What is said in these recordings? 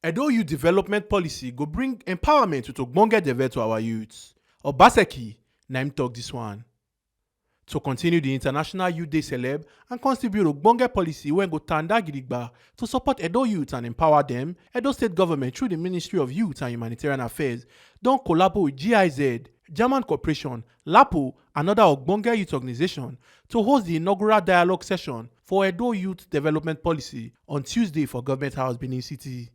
Edo Youth Development Policy go bring empowerment with Ogbonge Deve to our youths. Obaseki, na him talk this one. To continue the International Youth Day celeb and contribute Ogbonge policy wey go tanda gidigba to support Edo youth and empower them, Edo State Government through the Ministry of Youth and Humanitarian Affairs don collabo with GIZ, German Corporation, LAPO and other Ogbonge youth organization to host the inaugural dialogue session for Edo Youth Development Policy on Tuesday for Government House, Benin City.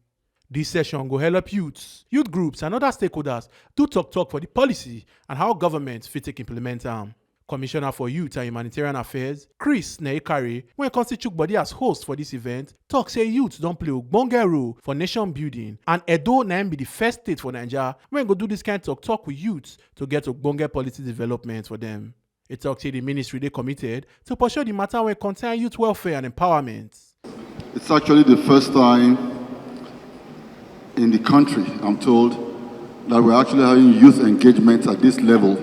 This session go help youths, youth groups and other stakeholders do talk for the policy and how government fit take implement am. Commissioner for Youth and Humanitarian Affairs, Chris Neikari, when constitute body as host for this event, talk say youth don play ogbonge role for nation building and Edo na be the first state for Nigeria when go do this kind of talk with youths to get ogbonge policy development for them. It talk say the ministry dey committed to pursue the matter wey concern youth welfare and empowerment. It's actually the first time in the country, I'm told, that we're actually having youth engagement at this level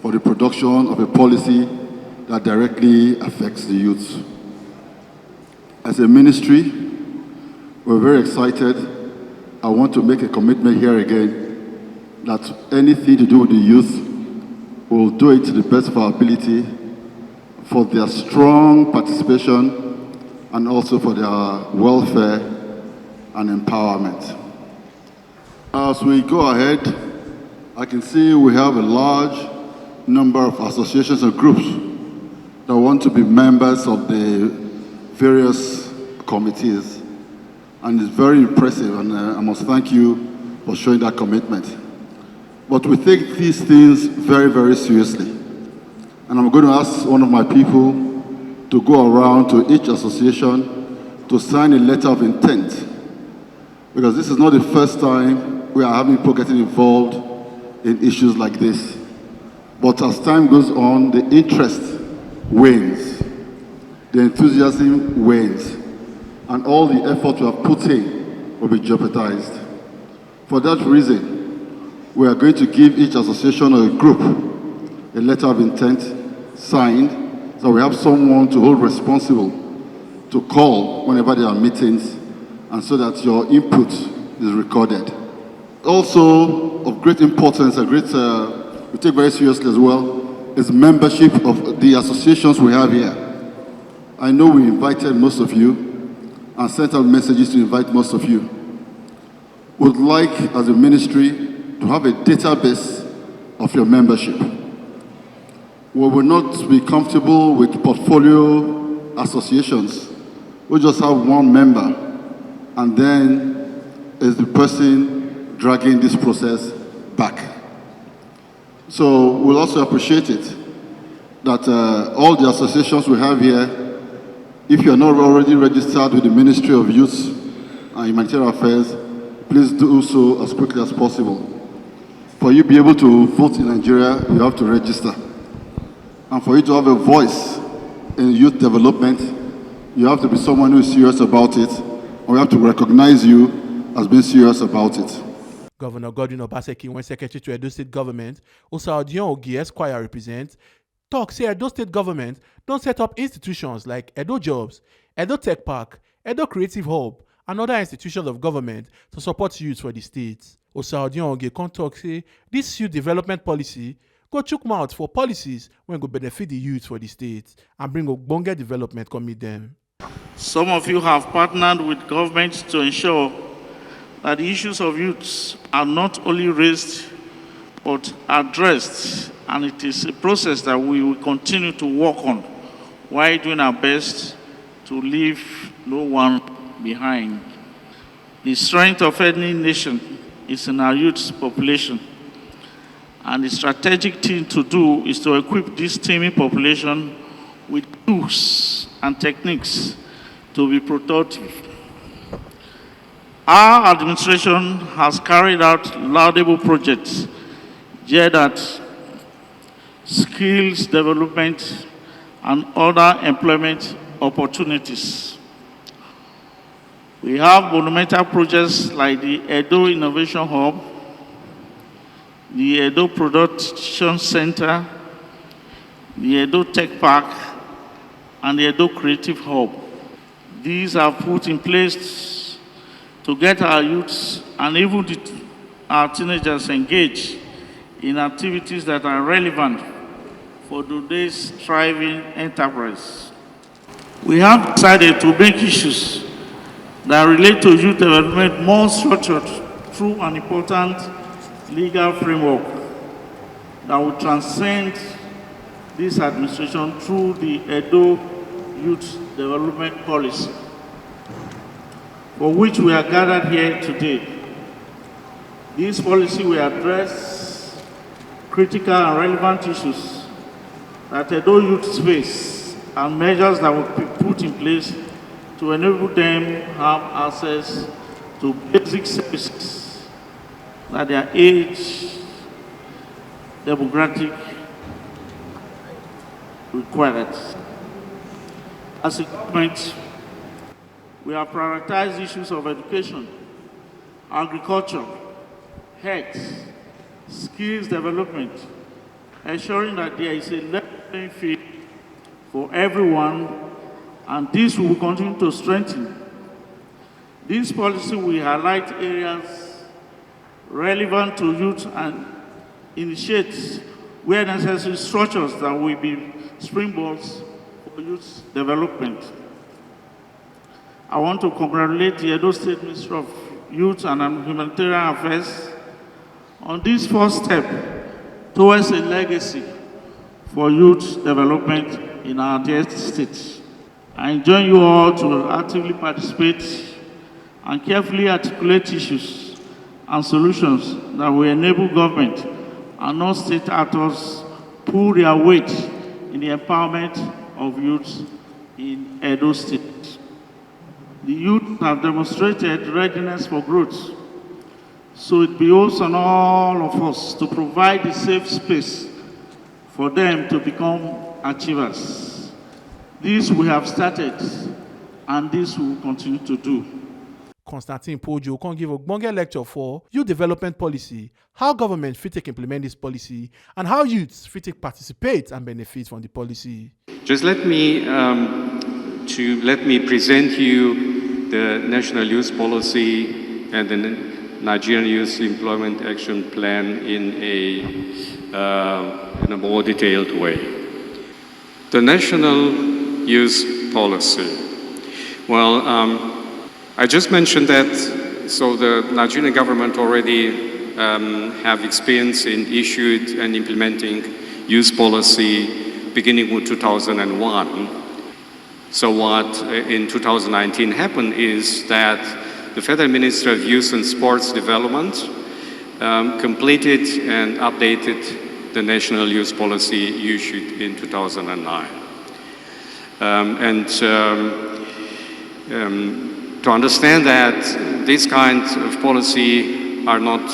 for the production of a policy that directly affects the youth. As a ministry, we're very excited. I want to make a commitment here again that anything to do with the youth, we'll do it to the best of our ability for their strong participation and also for their welfare and empowerment. As we go ahead, I can see we have a large number of associations and groups that want to be members of the various committees. And it's very impressive, and I must thank you for showing that commitment. But we take these things very, very seriously. And I'm going to ask one of my people to go around to each association to sign a letter of intent. Because this is not the first time we are having people getting involved in issues like this. But as time goes on, the interest wanes, the enthusiasm wanes, and all the effort we have put in will be jeopardized. For that reason, we are going to give each association or a group a letter of intent signed, so we have someone to hold responsible to call whenever there are meetings, and so that your input is recorded. Also of great importance, we take very seriously as well, is membership of the associations we have here. I know we invited most of you and sent out messages to invite most of you. Would like, as a ministry, to have a database of your membership. We will not be comfortable with portfolio associations. We just have one member, and then is the person dragging this process back. So we'll also appreciate it that all the associations we have here, if you're not already registered with the Ministry of Youth and Humanitarian Affairs, please do so as quickly as possible. For you to be able to vote in Nigeria, you have to register. And for you to have a voice in youth development, you have to be someone who is serious about it, or we have to recognize you as being serious about it. Governor Godwin Obaseki, when Secretary to Edo State Government, Osaodion Esquire represent, talk say Edo State Government don't set up institutions like Edo Jobs, Edo Tech Park, Edo Creative Hub, and other institutions of government to support youth for the states. Osaodion come talk say this youth development policy go chook mouth for policies when go benefit the youth for the states and bring ogbonge development come meet them. Some of you have partnered with government to ensure that the issues of youth are not only raised but addressed, and it is a process that we will continue to work on while doing our best to leave no one behind. The strength of any nation is in our youth population, and the strategic thing to do is to equip this teeming population with tools and techniques to be productive. Our administration has carried out laudable projects geared at skills development and other employment opportunities. We have monumental projects like the Edo Innovation Hub, the Edo Production Center, the Edo Tech Park, and the Edo Creative Hub. These are put in place to get our youths and even our teenagers engaged in activities that are relevant for today's thriving enterprise. We have decided to make issues that relate to youth development more structured through an important legal framework that will transcend this administration through the Edo Youth Development Policy, for which we are gathered here today. This policy will address critical and relevant issues that Edo youth face and measures that will be put in place to enable them have access to basic services that their age, demographic required. As a government, we have prioritized issues of education, agriculture, health, skills development, ensuring that there is a level playing field for everyone, and this will continue to strengthen. This policy will highlight areas relevant to youth and initiate where necessary structures that will be springboards for youth development. I want to congratulate the Edo State Ministry of Youth and Humanitarian Affairs on this first step towards a legacy for youth development in our dear state. I enjoin you all to actively participate and carefully articulate issues and solutions that will enable government and non-state actors pull their weight in the empowerment of youth in Edo State. The youth have demonstrated readiness for growth, so it behoves on all of us to provide a safe space for them to become achievers. This we have started, and this we will continue to do. Constantine Pojo can give Ogbonge lecture for youth development policy, how government fit take implement this policy, and how youths fit take participate and benefit from the policy. Just let me present you the National Youth Policy and the Nigerian Youth Employment Action Plan in a more detailed way. The National Youth Policy. Well, I just mentioned that, so the Nigerian government already have experience in issued and implementing youth policy beginning with 2001. So what in 2019 happened is that the Federal Ministry of Youth and Sports Development completed and updated the National Youth Policy issued in 2009. To understand that this kind of policy are not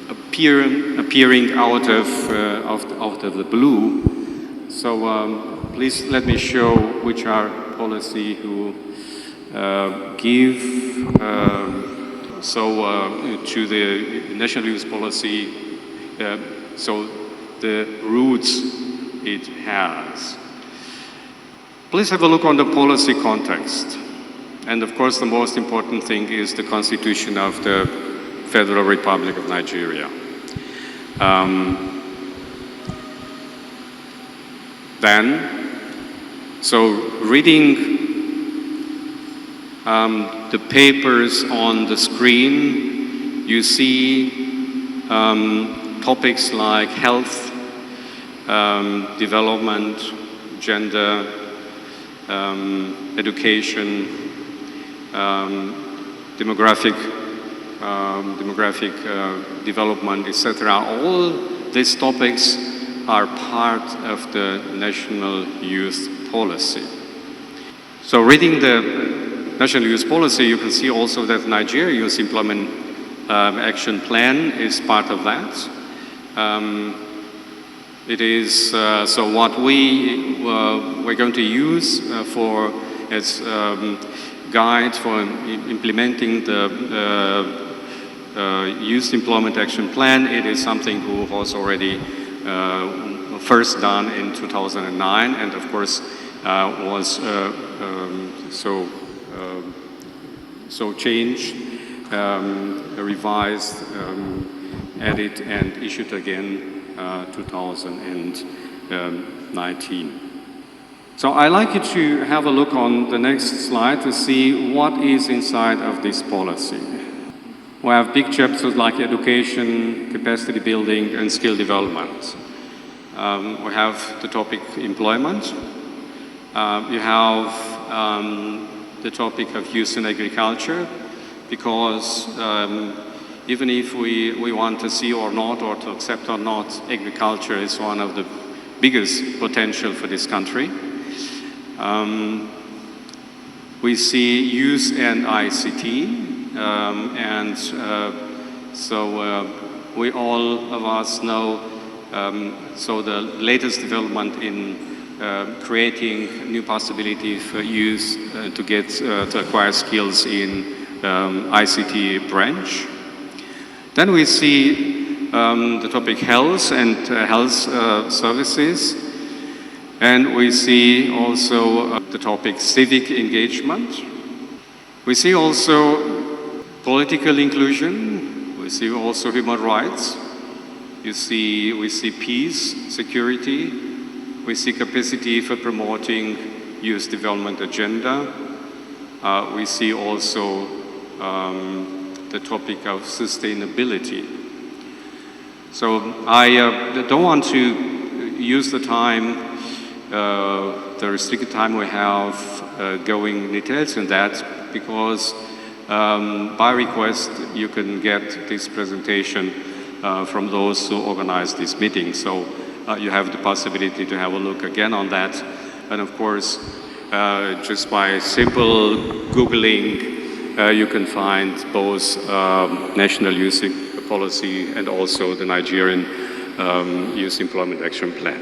appearing out of the blue, so please let me show which are policy who give to the National Youth Policy, so the roots it has. Please have a look on the policy context. And of course, the most important thing is the Constitution of the Federal Republic of Nigeria. Reading the papers on the screen, you see topics like health, development, gender, education, demographic development, etc. All these topics are part of the National Youth Policy. So reading the National Youth Policy, you can see also that Nigeria Youth Employment Action Plan is part of that. It is so what we're going to use for as guide for implementing the Youth Employment Action Plan. It is something who was already first done in 2009, and of course was so changed, revised, added, and issued again 2019. So I'd like you to have a look on the next slide to see what is inside of this policy. We have big chapters like education, capacity building, and skill development. We have the topic employment. You have the topic of youth in agriculture, because even if we want to see or not, or to accept or not, agriculture is one of the biggest potential for this country. We see youth and ICT, so we all of us know so the latest development in creating new possibilities for youth to acquire skills in ICT branch. Then we see the topic health and health services, and we see also the topic civic engagement. We see also political inclusion. We see also human rights. We see peace, security. We see capacity for promoting youth development agenda. We see also the topic of sustainability. So I don't want to use the time, the restricted time we have, going in details in that, because by request you can get this presentation from those who organize this meeting. So you have the possibility to have a look again on that. And of course, just by simple Googling, you can find both National Youth Policy and also the Nigerian Youth Employment Action Plan.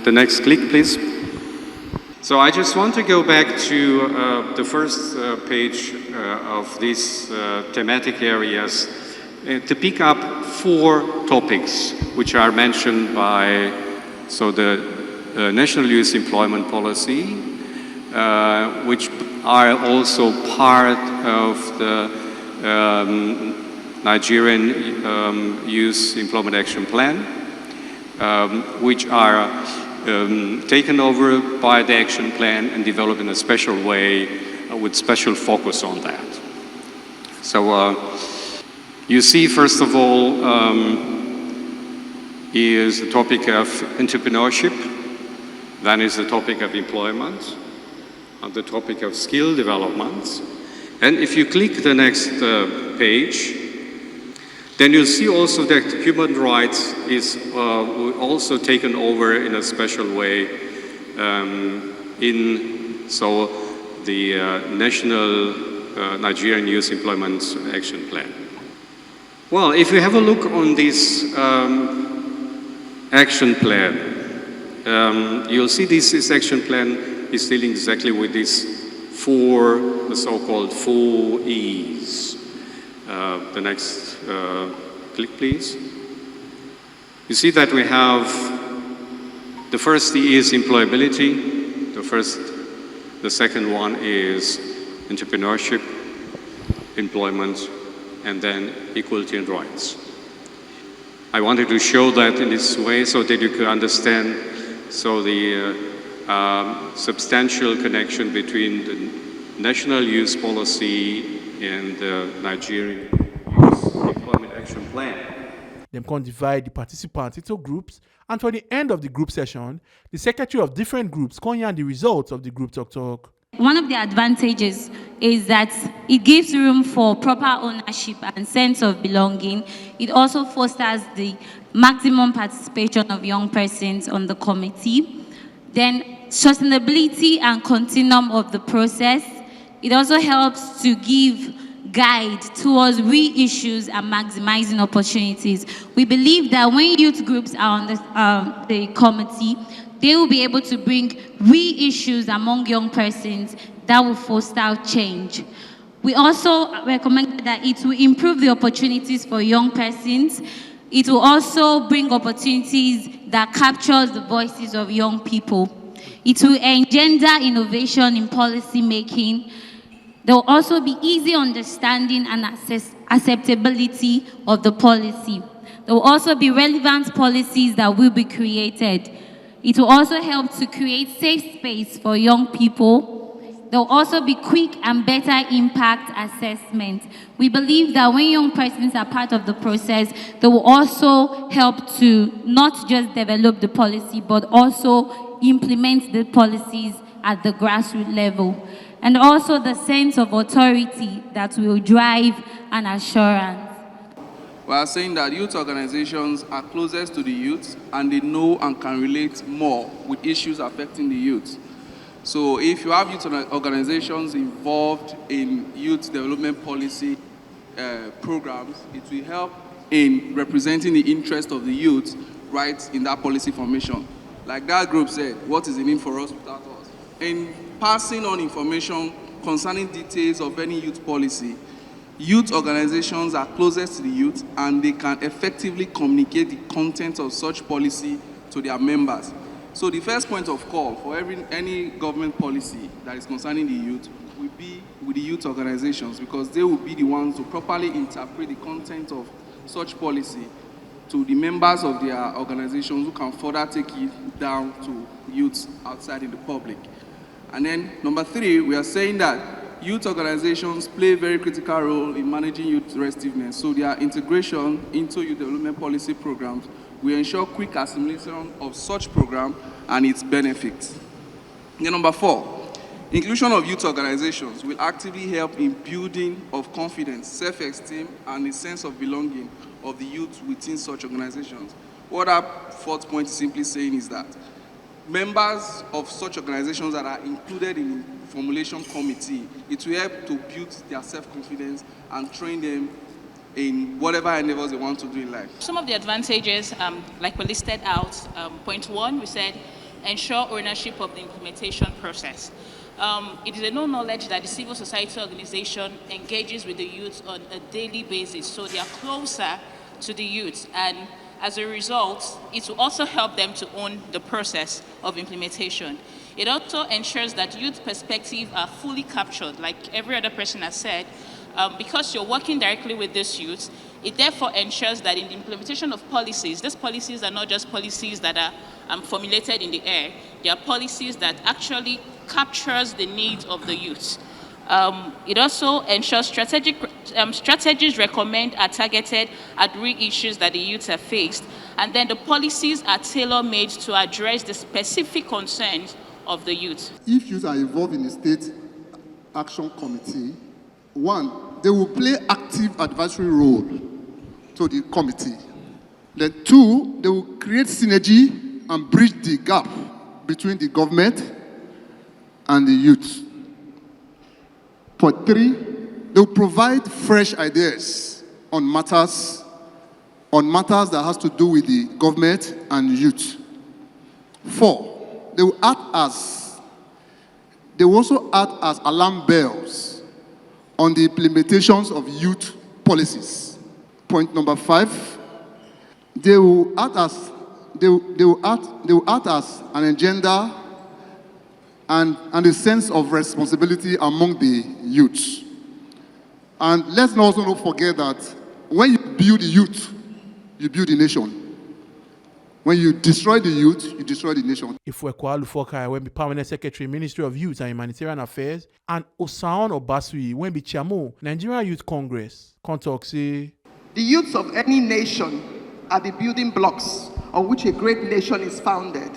The next click, please. So I just want to go back to the first page of these thematic areas to pick up 4 topics which are mentioned by the National Youth Employment Policy, which are also part of the Nigerian Youth Employment Action Plan, which are taken over by the action plan and developed in a special way with special focus on that. So you see, first of all, is the topic of entrepreneurship, then is the topic of employment, and the topic of skill development. And if you click the next page, then you'll see also that human rights is also taken over in a special way in the National Nigerian Youth Employment Action Plan. Well, if you have a look on this action plan, you'll see this action plan is dealing exactly with these 4, the so-called 4 E's. The next click, please. You see that we have the first E is employability. The second one is entrepreneurship, employment, and then equality and rights. I wanted to show that in this way so that you could understand the substantial connection between the National Youth Policy and the Nigerian Youth Employment Action Plan. Them can divide the participants into groups, and for the end of the group session, the secretary of different groups can yarn the results of the group talk. One of the advantages is that it gives room for proper ownership and sense of belonging. It also fosters the maximum participation of young persons on the committee. Then sustainability and continuum of the process. It also helps to give guide towards reissues and maximizing opportunities. We believe that when youth groups are on the committee, they will be able to bring reissues among young persons that will foster change. We also recommend that it will improve the opportunities for young persons. It will also bring opportunities that captures the voices of young people. It will engender innovation in policy making. There will also be easy understanding and acceptability of the policy. There will also be relevant policies that will be created. It will also help to create safe space for young people. There will also be quick and better impact assessment. We believe that when young persons are part of the process, they will also help to not just develop the policy, but also implement the policies at the grassroots level. And also the sense of authority that will drive an assurance. We are saying that youth organizations are closest to the youth and they know and can relate more with issues affecting the youth. So if you have youth organizations involved in youth development policy programs, it will help in representing the interest of the youth right in that policy formation. Like that group said, what is in it for us without us? In passing on information concerning details of any youth policy, youth organizations are closest to the youth and they can effectively communicate the content of such policy to their members. So the first point of call for any government policy that is concerning the youth will be with the youth organizations, because they will be the ones to properly interpret the content of such policy to the members of their organizations, who can further take it down to youths outside in the public. And then number 3, we are saying that youth organizations play a very critical role in managing youth restiveness. So their integration into youth development policy programs will ensure quick assimilation of such program and its benefits. Then number 4, inclusion of youth organizations will actively help in building of confidence, self-esteem, and a sense of belonging of the youth within such organizations. What our 4th point is simply saying is that members of such organizations that are included in the formulation committee, it will help to build their self-confidence and train them in whatever endeavors they want to do in life. Some of the advantages, like we listed out, point 1, we said, ensure ownership of the implementation process. It is a known knowledge that the civil society organization engages with the youth on a daily basis, so they are closer to the youth, and as a result, it will also help them to own the process of implementation. It also ensures that youth perspectives are fully captured, like every other person has said. Because you're working directly with these youths, it therefore ensures that in the implementation of policies, these policies are not just policies that are formulated in the air. They are policies that actually captures the needs of the youth. It also ensures strategies recommend are targeted at real issues that the youths have faced, and then the policies are tailor-made to address the specific concerns of the youth. If youth are involved in the state action committee, 1, they will play active advisory role to the committee. Then 2, they will create synergy and bridge the gap between the government and the youth. Point 3, they will provide fresh ideas on matters that has to do with the government and youth. 4, they will also act as alarm bells on the implementations of youth policies. Point number 5, they will act as an agenda and a sense of responsibility among the youths. And let's also not forget that when you build the youth, you build the nation. When you destroy the youth, you destroy the nation. Ifwekwa Alufokai, when be Permanent Secretary, Ministry of Youth and Humanitarian Affairs, and Osaon Obasui, when be Chairman, Nigerian Youth Congress, Contalk say, the youths of any nation are the building blocks on which a great nation is founded.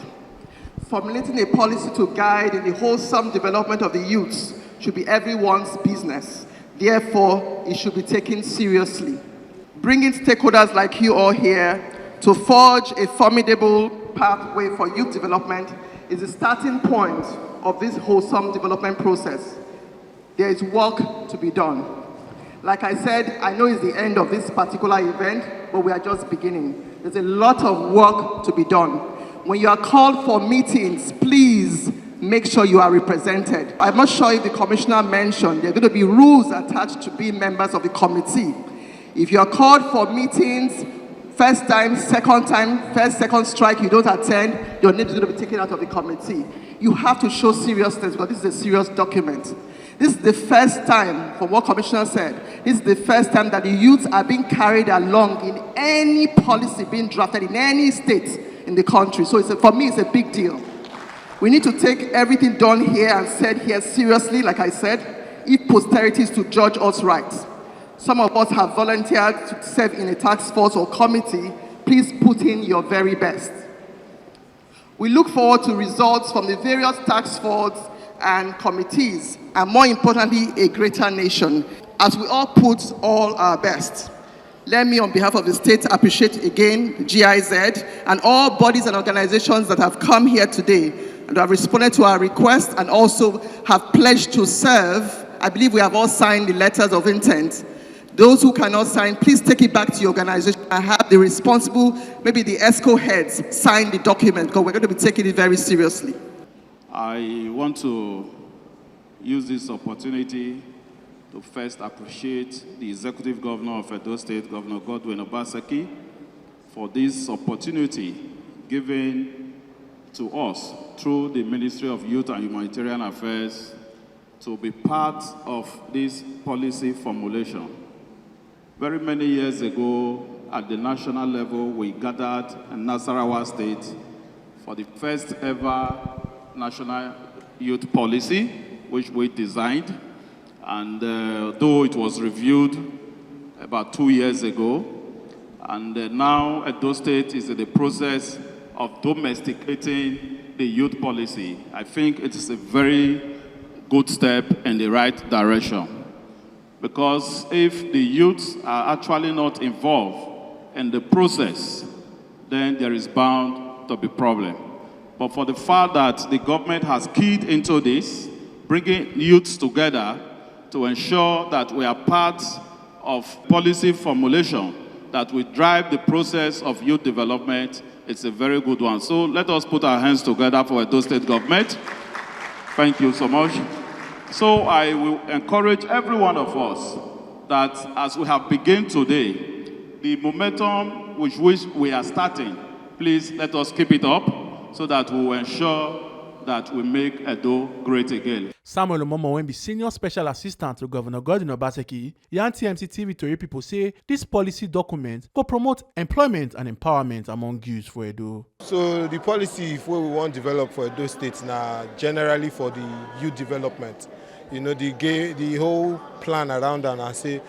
Formulating a policy to guide in the wholesome development of the youths should be everyone's business. Therefore, it should be taken seriously. Bringing stakeholders like you all here to forge a formidable pathway for youth development is the starting point of this wholesome development process. There is work to be done. Like I said, I know it's the end of this particular event, but we are just beginning. There's a lot of work to be done. When you are called for meetings, please make sure you are represented. I'm not sure if the commissioner mentioned there are going to be rules attached to being members of the committee. If you are called for meetings, first time, second time, first, second strike, you don't attend, your name is going to be taken out of the committee. You have to show seriousness because this is a serious document. This is the first time, from what Commissioner said, this is the first time that the youths are being carried along in any policy being drafted in any state in the country. So for me, it's a big deal. We need to take everything done here and said here seriously, like I said, if posterity is to judge us right. Some of us have volunteered to serve in a task force or committee. Please put in your very best. We look forward to results from the various task forces and committees, and more importantly, a greater nation, as we all put all our best. Let me, on behalf of the state, appreciate again the GIZ and all bodies and organizations that have come here today and have responded to our request and also have pledged to serve. I believe we have all signed the letters of intent. Those who cannot sign, please take it back to your organization and have the responsible, maybe the ESCO heads, sign the document, because we're going to be taking it very seriously. I want to use this opportunity to first appreciate the Executive Governor of Edo State, Governor Godwin Obaseki, for this opportunity given to us through the Ministry of Youth and Humanitarian Affairs to be part of this policy formulation. Very many years ago, at the national level, we gathered in Nasarawa State for the first ever national youth policy, which we designed. And though it was reviewed about 2 years ago, and now Edo State is in the process of domesticating the youth policy, I think it is a very good step in the right direction. Because if the youths are actually not involved in the process, then there is bound to be problem. But for the fact that the government has keyed into this, bringing youths together to ensure that we are part of policy formulation that will drive the process of youth development, it's a very good one. So let us put our hands together for Edo State government. Thank you so much. So I will encourage every one of us that as we have begun today, the momentum with which we are starting, please let us keep it up so that we will ensure that we make Edo great again. Samuel Omomo, when be senior special assistant to Governor Godwin Obaseki, Yan TMC TV Tori people say this policy document will promote employment and empowerment among youth for Edo. So the policy we want to develop for Edo State now generally for the youth development. You know, the whole plan around that and say,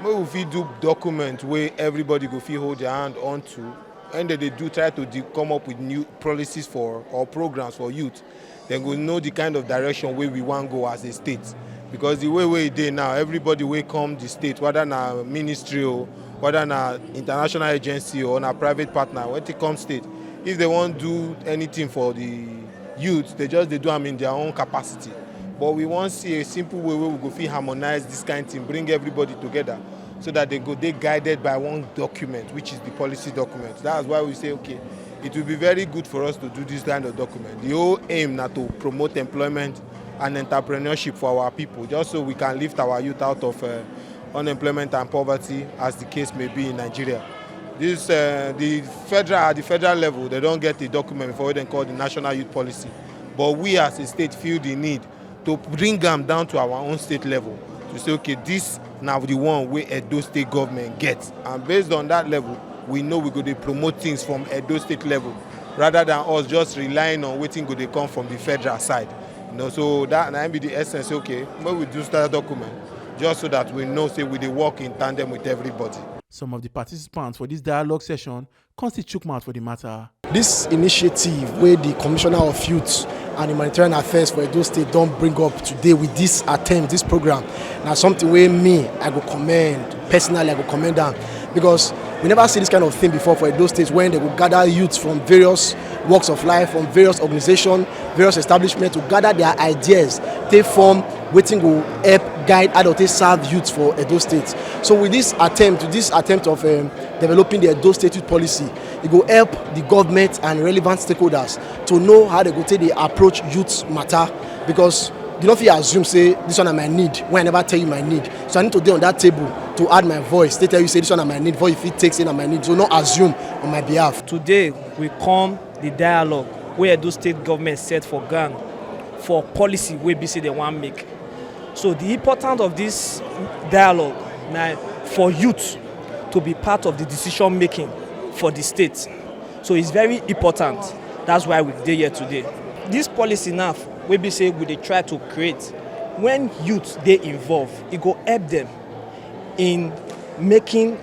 if we do document where everybody go feel hold their hand onto, and they do try to come up with new policies for or programs for youth, then we'll know the kind of direction where we want to go as a state. Because the way we dey now, everybody will come the state, whether na ministry or whether na international agency or na private partner, when they come state, if they want to do anything for the youth, they do them in their own capacity. But we want to see a simple way where we go feel harmonize this kind of thing, bring everybody together, so that they guided by one document, which is the policy document. That's why we say, okay, it will be very good for us to do this kind of document. The whole aim now to promote employment and entrepreneurship for our people, just so we can lift our youth out of unemployment and poverty, as the case may be in Nigeria. This at the federal level, they don't get the document for what they call the National Youth Policy. But we as a state feel the need to bring them down to our own state level to say, okay, this now the one where Edo State government gets, and based on that level, we know we're going to promote things from Edo State level, rather than us just relying on waiting going to come from the federal side. You know, so that might be the essence. Okay, when we do start a document, just so that we know, say we dey work in tandem with everybody. Some of the participants for this dialogue session constitute mouth for the matter. This initiative where the Commissioner of Youth and Humanitarian Affairs for Edo State don't bring up today with this attempt, this program, now something where I go commend, personally I go commend them, because we never see this kind of thing before for Edo State, when they will gather youths from various walks of life, from various organizations, various establishments to gather their ideas. They form waiting will help guide how to serve youth for Edo State. So with this attempt of developing the Edo State youth policy, it will help the government and relevant stakeholders to know how they go take the approach youth matter, because you don't feel assume say this one I might need when I never tell you my need. So I need to be on that table to add my voice. They tell you say this one I might need, for if it takes in I might need. So not assume on my behalf. Today we come the dialogue where Edo State government set for ground for policy wey be say they wan make. So the importance of this dialogue na for youth to be part of the decision making for the state. So it's very important. That's why we dey here today. This policy now wey be say we dey try to create, when youth dey involved, e go help them in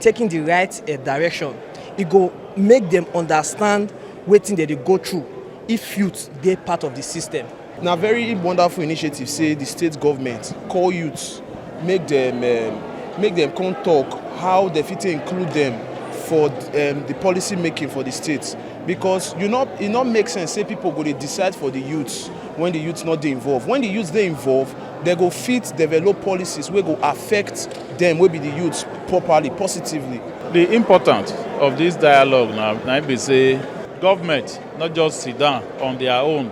taking the right direction. E go make them understand wetin dem dey go through if youth dey part of the system. Na very wonderful initiative say the state government call youths, make them come talk how they fit include them for the policy making for the state, because e no make sense say people go dey decide for the youths when the youths not dey involved. When the youths dey involved, they go fit develop policies wey go affect them wey be the youths properly, positively. The importance of this dialogue now be say government not just sit down on their own,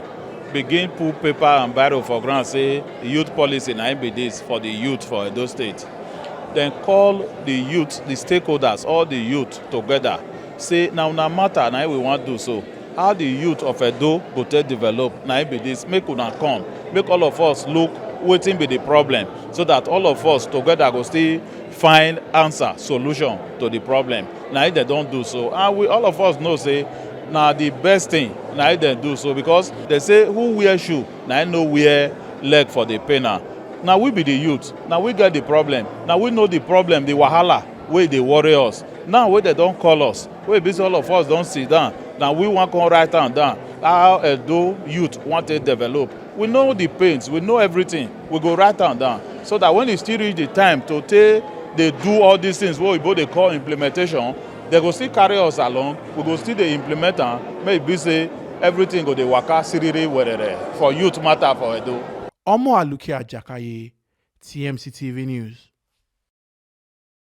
begin put paper and biro for ground say youth policy na be this for the youth for Edo State. Then call the youth, the stakeholders, all the youth together. Say now matter na we want do so. How the youth of Edo go take develop na be this. Make una come, make all of us look wetin be the problem, so that all of us together go still find answer, solution to the problem. Now they don't do so, and we all of us know say na the best thing na they do so, because they say who wear shoe na know wear leg for the painter. Now we be the youth, now we get the problem, now we know the problem, the wahala wey dey worry us. Now wey they don't call us, wey be all of us don't sit down, now we want to write down how Edo youth want to develop. We know the pains, we know everything, we go write down, so that when it still reach the time to take they do all these things what we they call implementation, they go still carry us along, we go still dey implement am, maybe say everything go dey waka siriri werere for youth matter for Edo. Omo Aluke Ajakaye, TMC TV News.